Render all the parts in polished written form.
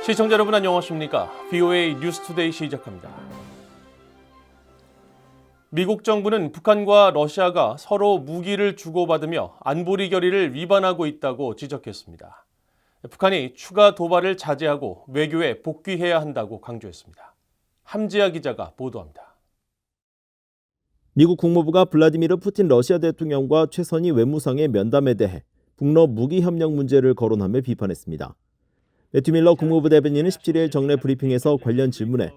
시청자 여러분 안녕하십니까? VOA 뉴스투데이 시작합니다. 미국 정부는 북한과 러시아가 서로 무기를 주고받으며 안보리 결의를 위반하고 있다고 지적했습니다. 북한이 추가 도발을 자제하고 외교에 복귀해야 한다고 강조했습니다. 함지아 기자가 보도합니다. 미국 국무부가 블라디미르 푸틴 러시아 대통령과 최선희 외무상의 면담에 대해 북러 무기 협력 문제를 거론하며 비판했습니다. 매튜 밀러 국무부 대변인은 17일 정례 브리핑에서 관련 질문에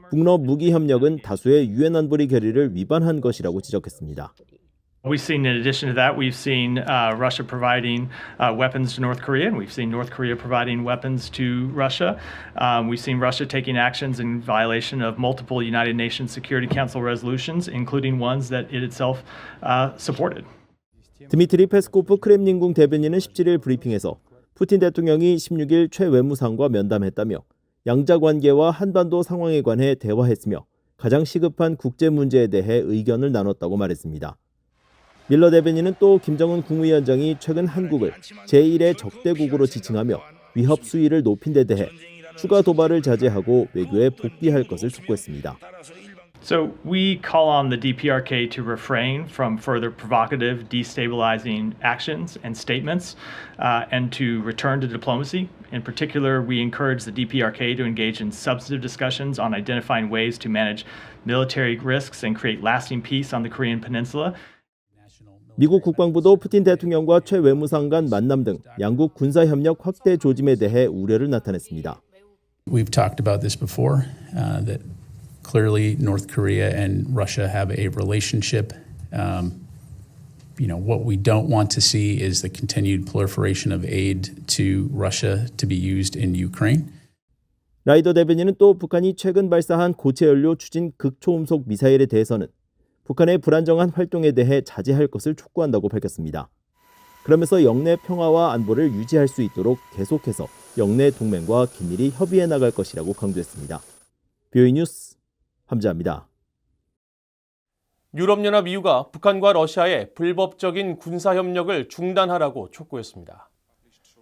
북러 무기 협력은 다수의 유엔 안보리 결의를 위반한 것이라고 지적했습니다. We've seen, in addition to that, we've seen Russia providing weapons to North Korea, and we've seen North Korea providing weapons to Russia. We've seen Russia taking actions in violation of multiple United Nations Security Council resolutions, including ones that it itself supported. 드미트리 페스코프 크렘린궁 대변인은 17일 브리핑에서 푸틴 대통령이 16일 최 외무상과 면담했다며 양자 관계와 한반도 상황에 관해 대화했으며 가장 시급한 국제 문제에 대해 의견을 나눴다고 말했습니다. 밀러 대변인은 또 김정은 국무위원장이 최근 한국을 제1의 적대국으로 지칭하며 위협 수위를 높인 데 대해 추가 도발을 자제하고 외교에 복귀할 것을 촉구했습니다. So we call on the DPRK to refrain from further provocative, destabilizing actions and statements and to return to diplomacy. In particular, we encourage the DPRK to engage in substantive discussions on identifying ways to manage military risks and create lasting peace on the Korean Peninsula. 미국 국방부도 푸틴 대통령과 최 외무상 간 만남 등 양국 군사협력 확대 조짐에 대해 우려를 나타냈습니다. We've talked about this before, that clearly North Korea and Russia have a relationship. What we don't want to see is the continued proliferation of aid to Russia to be used in Ukraine. 라이더 대변인은 또 북한이 최근 발사한 고체 연료 추진 극초음속 미사일에 대해서는 북한의 불안정한 활동에 대해 자제할 것을 촉구한다고 밝혔습니다. 그러면서 영내 평화와 안보를 유지할 수 있도록 계속해서 영내 동맹과 긴밀히 협의해 나갈 것이라고 강조했습니다. VOA 뉴스 함지아입니다. 유럽연합 EU가 북한과 러시아의 불법적인 군사협력을 중단하라고 촉구했습니다.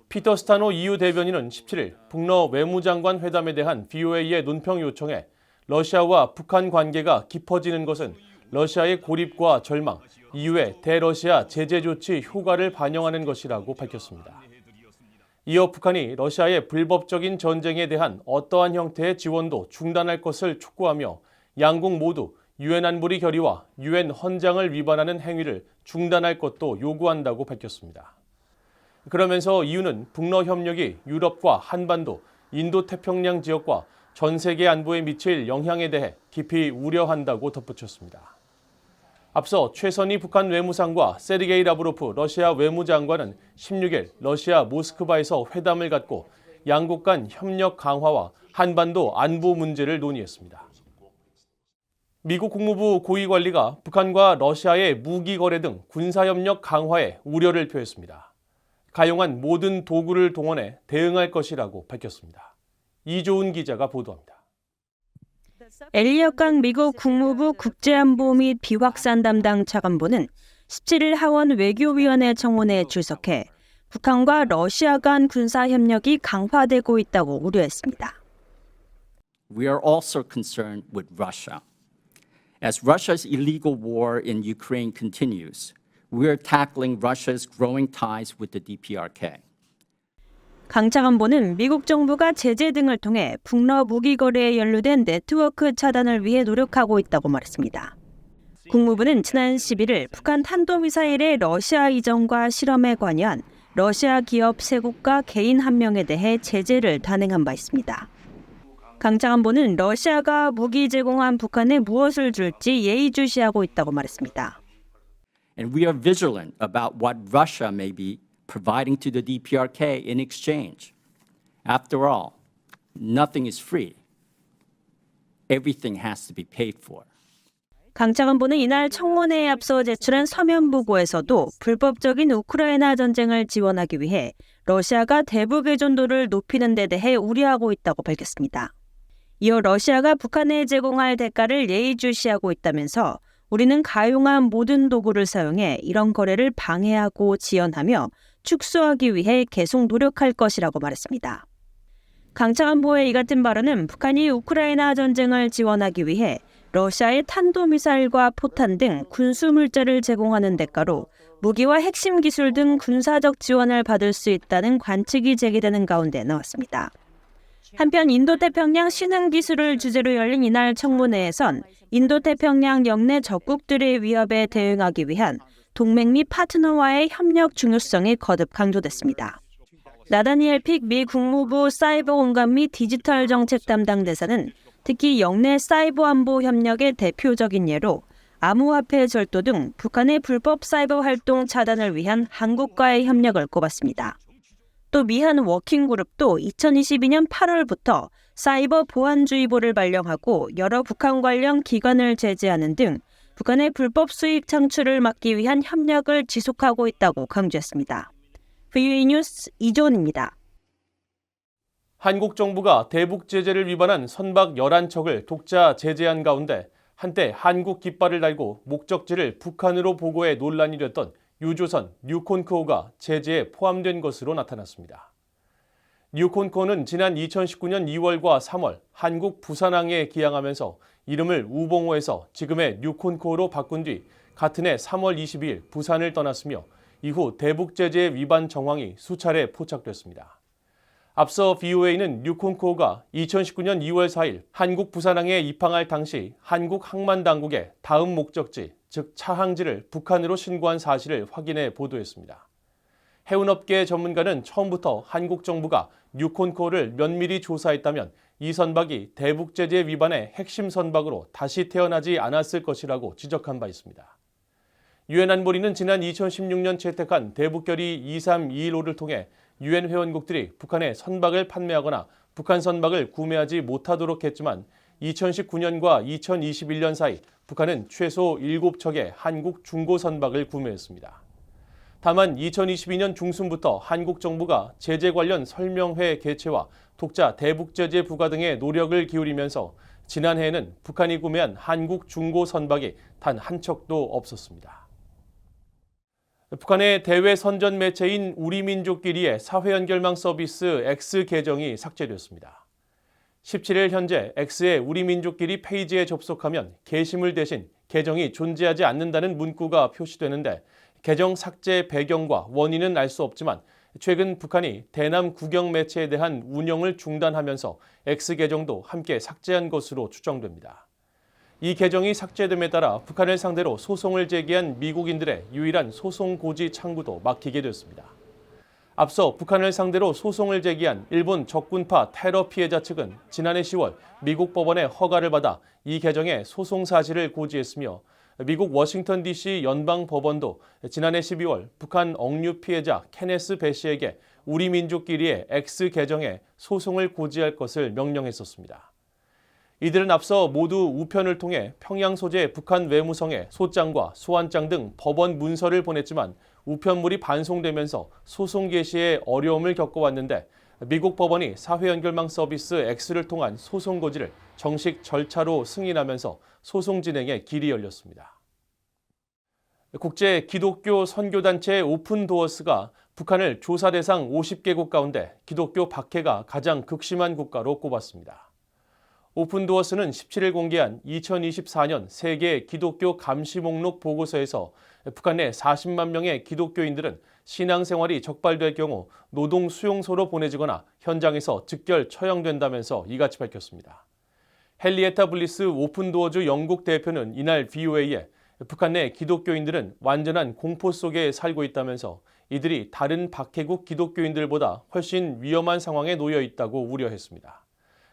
피터 스타노 EU 대변인은 17일 북러 외무장관 회담에 대한 VOA의 논평 요청에 러시아와 북한 관계가 깊어지는 것은 러시아의 고립과 절망, EU의 대러시아 제재 조치 효과를 반영하는 것이라고 밝혔습니다. 이어 북한이 러시아의 불법적인 전쟁에 대한 어떠한 형태의 지원도 중단할 것을 촉구하며 양국 모두 유엔 안보리 결의와 유엔 헌장을 위반하는 행위를 중단할 것도 요구한다고 밝혔습니다. 그러면서 EU는 북러 협력이 유럽과 한반도, 인도태평양 지역과 전 세계 안보에 미칠 영향에 대해 깊이 우려한다고 덧붙였습니다. 앞서 최선희 북한 외무상과 세르게이 라브로프 러시아 외무장관은 16일 러시아 모스크바에서 회담을 갖고 양국 간 협력 강화와 한반도 안보 문제를 논의했습니다. 미국 국무부 고위관리가 북한과 러시아의 무기 거래 등 군사협력 강화에 우려를 표했습니다. 가용한 모든 도구를 동원해 대응할 것이라고 밝혔습니다. 이조은 기자가 보도합니다. 엘리엇 강 미국 국무부 국제안보 및 비확산 담당 차관보는 17일 하원 외교위원회 청원에 출석해 북한과 러시아 간 군사협력이 강화되고 있다고 우려했습니다. We are also concerned with Russia. As Russia's illegal war in Ukraine continues, we are tackling Russia's growing ties with the DPRK. 강 차관보는 미국 정부가 제재 등을 통해 북러 무기 거래에 연루된 네트워크 차단을 위해 노력하고 있다고 말했습니다. 국무부는 지난 11일 북한 탄도미사일의 러시아 이전과 실험에 관여한 러시아 기업 3국가 개인 1명에 대해 제재를 단행한 바 있습니다. 강 차관보는 러시아가 무기 제공한 북한에 무엇을 줄지 예의주시하고 있다고 말했습니다. And we are vigilant about what Russia may be providing to the DPRK in exchange. After all, nothing is free. Everything has to be paid for. 강 차관보는 이날 청원회에 앞서 제출한 서면 보고에서도 불법적인 우크라이나 전쟁을 지원하기 위해 러시아가 대북 의존도를 높이는 데 대해 우려하고 있다고 밝혔습니다. 이어 러시아가 북한에 제공할 대가를 예의주시하고 있다면서 우리는 가용한 모든 도구를 사용해 이런 거래를 방해하고 지연하며 축소하기 위해 계속 노력할 것이라고 말했습니다. 강창한 보의 이 같은 발언은 북한이 우크라이나 전쟁을 지원하기 위해 러시아의 탄도미사일과 포탄 등 군수 물자를 제공하는 대가로 무기와 핵심 기술 등 군사적 지원을 받을 수 있다는 관측이 제기되는 가운데 나왔습니다. 한편 인도태평양 신흥 기술을 주제로 열린 이날 청문회에선 인도태평양 영내 적국들의 위협에 대응하기 위한 동맹 및 파트너와의 협력 중요성이 거듭 강조됐습니다. 나다니엘 픽 미 국무부 사이버 공감 및 디지털 정책 담당 대사는 특히 영내 사이버 안보 협력의 대표적인 예로 암호화폐 절도 등 북한의 불법 사이버 활동 차단을 위한 한국과의 협력을 꼽았습니다. 또 미한 워킹그룹도 2022년 8월부터 사이버 보안주의보를 발령하고 여러 북한 관련 기관을 제재하는 등 북한의 불법 수익 창출을 막기 위한 협력을 지속하고 있다고 강조했습니다. VOA 뉴스 이조은입니다. 한국 정부가 대북 제재를 위반한 선박 11척을 독자 제재한 가운데 한때 한국 깃발을 달고 목적지를 북한으로 보고해 논란이 됐던 유조선 뉴콘크호가 제재에 포함된 것으로 나타났습니다. 뉴콘크호는 지난 2019년 2월과 3월 한국 부산항에 기항하면서 이름을 우봉호에서 지금의 뉴콘크호로 바꾼 뒤 같은 해 3월 22일 부산을 떠났으며 이후 대북 제재 위반 정황이 수차례 포착됐습니다. 앞서 VOA는 뉴콘크호가 2019년 2월 4일 한국 부산항에 입항할 당시 한국 항만당국에 다음 목적지, 즉 차항지를 북한으로 신고한 사실을 확인해 보도했습니다. 해운업계 전문가는 처음부터 한국 정부가 뉴콘크호를 면밀히 조사했다면 이 선박이 대북 제재 위반의 핵심 선박으로 다시 태어나지 않았을 것이라고 지적한 바 있습니다. 유엔 안보리는 지난 2016년 채택한 대북결의 2325를 통해 유엔 회원국들이 북한에 선박을 판매하거나 북한 선박을 구매하지 못하도록 했지만 2019년과 2021년 사이 북한은 최소 7척의 한국 중고 선박을 구매했습니다. 다만 2022년 중순부터 한국 정부가 제재 관련 설명회 개최와 독자 대북 제재 부과 등의 노력을 기울이면서 지난해에는 북한이 구매한 한국 중고 선박이 단 한 척도 없었습니다. 북한의 대외 선전 매체인 우리민족끼리의 사회연결망 서비스 X 계정이 삭제됐습니다. 17일 현재 X의 우리민족끼리 페이지에 접속하면 게시물 대신 계정이 존재하지 않는다는 문구가 표시되는데 계정 삭제 배경과 원인은 알 수 없지만 최근 북한이 대남 국영 매체에 대한 운영을 중단하면서 X 계정도 함께 삭제한 것으로 추정됩니다. 이 계정이 삭제됨에 따라 북한을 상대로 소송을 제기한 미국인들의 유일한 소송 고지 창구도 막히게 됐습니다. 앞서 북한을 상대로 소송을 제기한 일본 적군파 테러 피해자 측은 지난해 10월 미국 법원의 허가를 받아 이 계정의 소송 사실을 고지했으며 미국 워싱턴 DC 연방법원도 지난해 12월 북한 억류 피해자 케네스 배 씨에게 우리민족끼리의 X 계정에 소송을 고지할 것을 명령했었습니다. 이들은 앞서 모두 우편을 통해 평양 소재 북한 외무성에 소장과 소환장 등 법원 문서를 보냈지만 우편물이 반송되면서 소송 개시에 어려움을 겪어왔는데 미국 법원이 사회연결망 서비스 X를 통한 소송 고지를 정식 절차로 승인하면서 소송 진행에 길이 열렸습니다. 국제 기독교 선교단체 오픈도어스가 북한을 조사 대상 50개국 가운데 기독교 박해가 가장 극심한 국가로 꼽았습니다. 오픈도어스는 17일 공개한 2024년 세계 기독교 감시 목록 보고서에서 북한 내 40만 명의 기독교인들은 신앙생활이 적발될 경우 노동 수용소로 보내지거나 현장에서 즉결 처형된다면서 이같이 밝혔습니다. 헨리에타 블리스 오픈도어즈 영국 대표는 이날 VOA에 북한 내 기독교인들은 완전한 공포 속에 살고 있다면서 이들이 다른 박해국 기독교인들보다 훨씬 위험한 상황에 놓여 있다고 우려했습니다.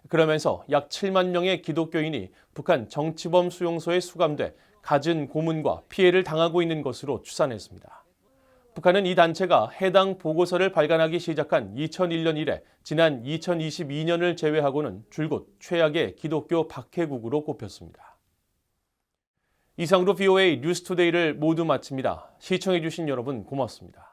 그러면서 약 7만 명의 기독교인이 북한 정치범 수용소에 수감돼 갖은 고문과 피해를 당하고 있는 것으로 추산했습니다. 북한은 이 단체가 해당 보고서를 발간하기 시작한 2001년 이래 지난 2022년을 제외하고는 줄곧 최악의 기독교 박해국으로 꼽혔습니다. 이상으로 VOA 뉴스투데이를 모두 마칩니다. 시청해주신 여러분 고맙습니다.